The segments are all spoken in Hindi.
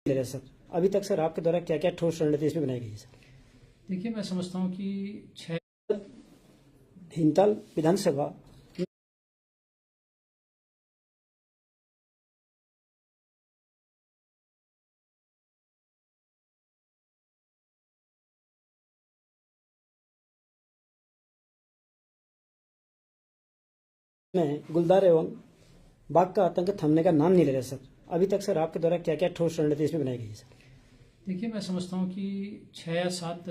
ले रहे सर, अभी तक सर आपके द्वारा क्या क्या ठोस रणनीति इसमें बनाई गई है सर? देखिए, मैं समझता हूँ कि 6 भीमताल विधानसभा में गुलदार एवं बाघ का आतंक थमने का नाम नहीं ले रहे सर, अभी तक सर आपके द्वारा क्या क्या ठोस रणनीति इसमें बनाई गई है सर? देखिए, मैं समझता हूँ कि 6 या 7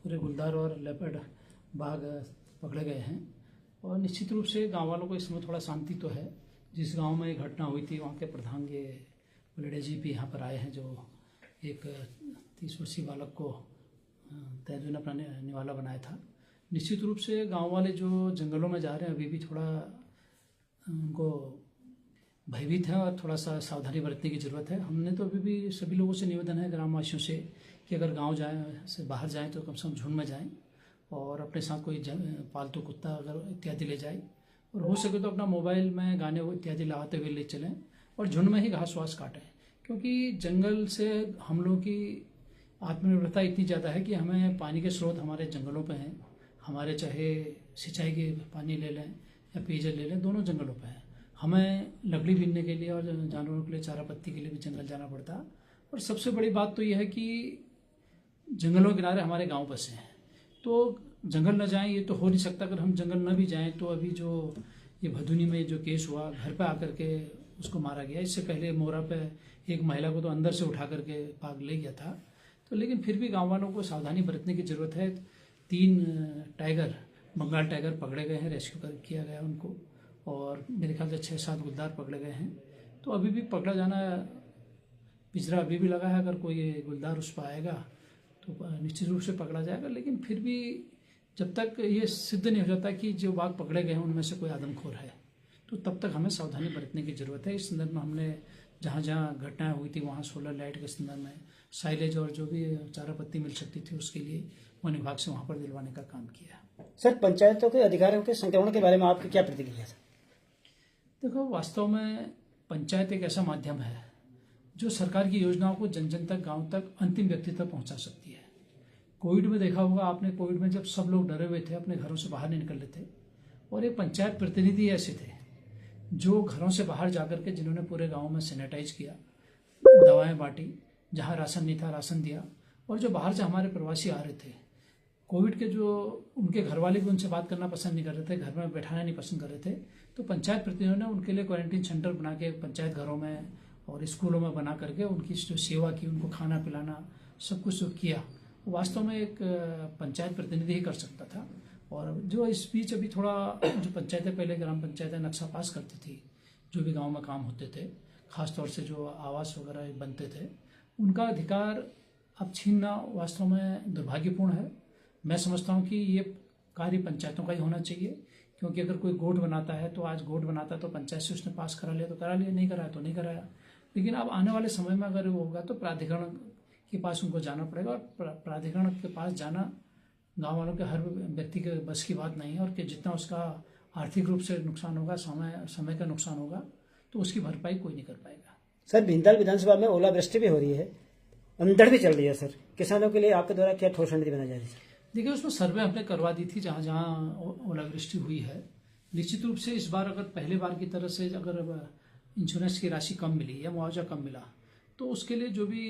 पूरे गुलदार और लेपर्ड बाघ पकड़े गए हैं और निश्चित रूप से गांव वालों को इसमें थोड़ा शांति तो है। जिस गांव में ये घटना हुई थी वहाँ के प्रधान ये बुलेडे जी भी यहाँ पर आए हैं, जो एक 30 वर्षीय बालक को तैजून अपना निवाला बनाया था। निश्चित रूप से गांव वाले जो जंगलों में जा रहे हैं अभी भी थोड़ा उनको भयभीत है और थोड़ा सा सावधानी बरतने की ज़रूरत है। हमने तो अभी भी सभी लोगों से निवेदन है, ग्रामवासियों से, कि अगर गांव जाएं से बाहर जाएं तो कम से कम झुंड में जाएं और अपने साथ कोई पालतू कुत्ता अगर इत्यादि ले जाए और हो सके तो अपना मोबाइल में गाने इत्यादि लगाते हुए ले चलें और झुंड में ही घास वास काटें, क्योंकि जंगल से हम लोगों की आत्मनिर्भरता इतनी ज़्यादा है कि हमें पानी के स्रोत हमारे जंगलों पे हैं। हमारे चाहे सिंचाई के पानी ले लें या पेयजल ले लें, दोनों जंगलों पे हैं। हमें लकड़ी बीनने के लिए और जानवरों के लिए चारा पत्ती के लिए भी जंगल जाना पड़ता। और सबसे बड़ी बात तो यह है कि जंगलों के किनारे हमारे गांव बसे हैं, तो जंगल न जाएं ये तो हो नहीं सकता। अगर हम जंगल न भी जाएं तो अभी जो ये भदुनी में जो केस हुआ, घर पे आकर के उसको मारा गया। इससे पहले मोरा पे एक महिला को तो अंदर से उठा करके पाग ले गया था। तो लेकिन फिर भी गाँव वालों को सावधानी बरतने की ज़रूरत है। 3 टाइगर, बंगाल टाइगर पकड़े गए हैं, रेस्क्यू किया गया उनको, और मेरे ख्याल से 6-7 गुलदार पकड़े गए हैं। तो अभी भी पकड़ा जाना, पिंजरा अभी भी लगा है। अगर कोई गुलदार उस पर आएगा तो निश्चित रूप से पकड़ा जाएगा। लेकिन फिर भी जब तक ये सिद्ध नहीं हो जाता कि जो बाघ पकड़े गए हैं उनमें से कोई आदमखोर है, तो तब तक हमें सावधानी बरतने की ज़रूरत है। इस संदर्भ में हमने जहाँ जहाँ घटनाएं हुई थी वहाँ सोलर लाइट के संदर्भ में साइलेज और जो भी चारा पत्ती मिल सकती थी उसके लिए वन विभाग से वहाँ पर दिलवाने का काम किया। सर, पंचायतों के अधिकारियों के संक्रमण के बारे में आपकी क्या प्रतिक्रिया है सर? देखो, वास्तव में पंचायत एक ऐसा माध्यम है जो सरकार की योजनाओं को जन जन तक, गांव तक, अंतिम व्यक्ति तक पहुंचा सकती है। कोविड में देखा होगा आपने, कोविड में जब सब लोग डरे हुए थे, अपने घरों से बाहर नहीं निकल रहे थे, और एक पंचायत प्रतिनिधि ऐसे थे जो घरों से बाहर जाकर के जिन्होंने पूरे गाँव में सैनिटाइज किया, दवाएं बांटी, जहाँ राशन नहीं था राशन दिया, और जो बाहर से हमारे प्रवासी आ रहे थे, कोविड के जो उनके घर वाले भी उनसे बात करना पसंद नहीं कर रहे थे, घर में बैठाना नहीं पसंद कर रहे थे, तो पंचायत प्रतिनिधियों ने उनके लिए क्वारंटीन सेंटर बना के पंचायत घरों में और स्कूलों में बना करके उनकी जो सेवा की, उनको खाना पिलाना, सब कुछ जो किया, वास्तव में एक पंचायत प्रतिनिधि ही कर सकता था। और जो इस बीच अभी थोड़ा जो पंचायतें, पहले ग्राम पंचायतें नक्शा पास करती थी, जो भी गाँव में काम होते थे, खासतौर से जो आवास वगैरह बनते थे, उनका अधिकार अब छीनना वास्तव में दुर्भाग्यपूर्ण है। मैं समझता हूँ कि ये कार्य पंचायतों का ही होना चाहिए, क्योंकि अगर कोई गोठ बनाता है तो आज गोठ बनाता तो पंचायत से उसने पास करा लिया तो करा लिया, नहीं कराया तो नहीं कराया। लेकिन अब आने वाले समय में अगर वो होगा तो प्राधिकरण के पास उनको जाना पड़ेगा, और प्राधिकरण के पास जाना गाँव वालों के हर व्यक्ति के बस की बात नहीं है, और कि जितना उसका आर्थिक रूप से नुकसान होगा, समय का नुकसान होगा, तो उसकी भरपाई कोई नहीं कर पाएगा। सर, भीमताल विधानसभा में ओलावृष्टि भी हो रही है, अंधड़ भी चल रही है सर, किसानों के लिए आपके द्वारा क्या ठोस रणनीति बनाई जा रही है? देखिए, उसमें सर्वे हमने करवा दी थी जहाँ जहाँ ओलावृष्टि हुई है। निश्चित रूप से इस बार अगर पहले बार की तरह से अगर इंश्योरेंस की राशि कम मिली या मुआवजा कम मिला, तो उसके लिए जो भी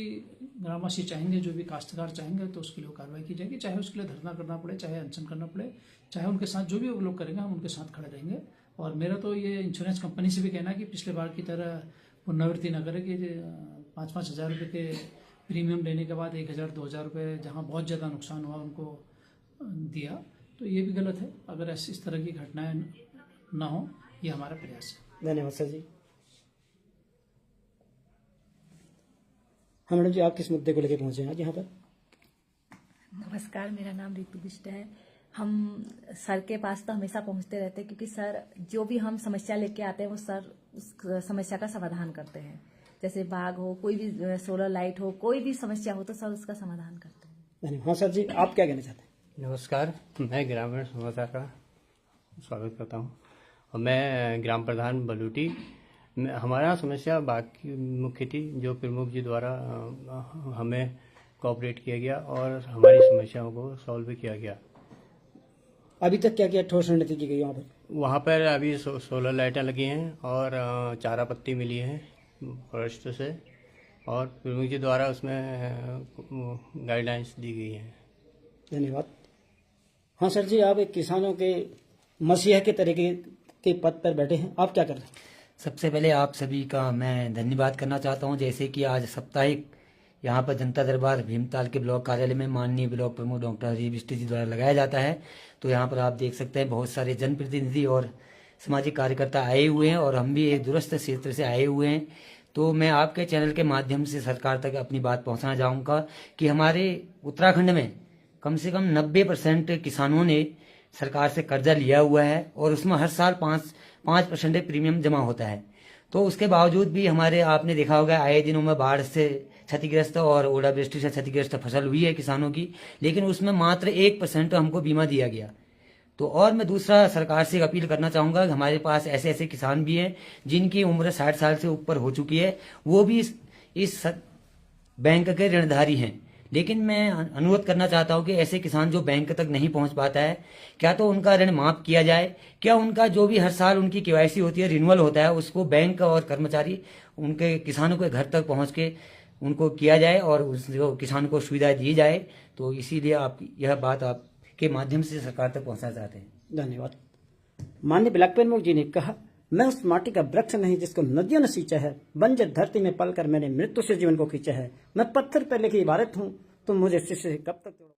ग्रामवासी चाहेंगे, जो भी काश्तकार चाहेंगे, तो उसके लिए कार्रवाई की जाएगी। चाहे उसके लिए धरना करना पड़े, चाहे अनशन करना पड़े, चाहे उनके साथ जो भी वो लोग करेंगे हम उनके साथ खड़े रहेंगे। और मेरा तो ये इंश्योरेंस कंपनी से भी कहना है कि पिछले बार की तरह पुनरावृत्ति न करे कि 5-5 हज़ार रुपये के प्रीमियम लेने के बाद 1,000-2,000 रुपये जहाँ बहुत ज़्यादा नुकसान हुआ उनको दिया, तो ये भी गलत है। अगर ऐसी इस तरह की घटनाएं ना हो, ये हमारा प्रयास है। धन्यवाद सर जी। हाँ मैडम जी, आप किस मुद्दे को लेकर पहुंचे हैं आज यहाँ पर? नमस्कार, मेरा नाम ऋतु बिष्ट है। हम सर के पास तो हमेशा पहुंचते रहते हैं, क्योंकि सर जो भी हम समस्या लेके आते हैं वो सर उस समस्या का समाधान करते हैं। जैसे बाघ हो, कोई भी सोलर लाइट हो, कोई भी समस्या हो तो सर उसका समाधान करते हैं। धन्यवाद। हाँ सर जी, आप क्या कहना चाहते हैं? नमस्कार, मैं ग्रामीण समाचार का स्वागत करता हूं, और मैं ग्राम प्रधान बलूटी हमारा समस्या बाकी मुख्य थी, जो प्रमुख जी द्वारा हमें कोऑपरेट किया गया और हमारी समस्याओं को सॉल्व किया गया। अभी तक क्या क्या ठोस रणनीति की गई वहाँ पर? वहाँ पर अभी सोलर लाइटें लगी हैं और चारा पत्ती मिली है फॉरेस्ट से, और प्रमुख जी द्वारा उसमें गाइडलाइंस दी गई हैं। धन्यवाद। हाँ सर जी, आप एक किसानों के मसीहा के तरीके के पद पर बैठे हैं, आप क्या कर रहे हैं? सबसे पहले आप सभी का मैं धन्यवाद करना चाहता हूं। जैसे कि आज साप्ताहिक यहाँ पर जनता दरबार भीमताल के ब्लॉक कार्यालय में माननीय ब्लॉक प्रमुख डॉक्टर हरी बिष्ट जी द्वारा लगाया जाता है, तो यहाँ पर आप देख सकते हैं बहुत सारे जनप्रतिनिधि और सामाजिक कार्यकर्ता आए हुए हैं और हम भी एक दूरस्थ क्षेत्र से आए हुए हैं। तो मैं आपके चैनल के माध्यम से सरकार तक अपनी बात पहुंचाना चाहूँगा कि हमारे उत्तराखंड में कम से कम 90% किसानों ने सरकार से कर्जा लिया हुआ है और उसमें हर साल 5% प्रीमियम जमा होता है। तो उसके बावजूद भी हमारे, आपने देखा होगा, आए दिनों में बाढ़ से क्षतिग्रस्त और ओलावृष्टि से क्षतिग्रस्त फसल हुई है किसानों की, लेकिन उसमें मात्र 1% हमको बीमा दिया गया। तो और मैं दूसरा सरकार से अपील करना चाहूंगा कि हमारे पास ऐसे ऐसे किसान भी हैं जिनकी उम्र 60 साल से ऊपर हो चुकी है, वो भी इस बैंक के ऋणधारी हैं, लेकिन मैं अनुरोध करना चाहता हूं कि ऐसे किसान जो बैंक तक नहीं पहुंच पाता है, क्या तो उनका ऋण माफ किया जाए, क्या उनका जो भी हर साल उनकी केवाईसी होती है, रिन्यूअल होता है, उसको बैंक और कर्मचारी उनके किसानों के घर तक पहुंच के उनको किया जाए और उस किसान को सुविधा दी जाए। तो इसीलिए आप यह बात आपके माध्यम से सरकार तक पहुंचाना चाहते हैं। धन्यवाद। माननीय ब्लॉक प्रमुख जी ने कहा, मैं उस माटी का वृक्ष नहीं जिसको नदियों ने सींचा है, बंजर धरती में पलकर मैंने मृत्यु से जीवन को खींचा है, मैं पत्थर पर लिखी इबारत हूँ, तुम मुझे शिष्य से कब तक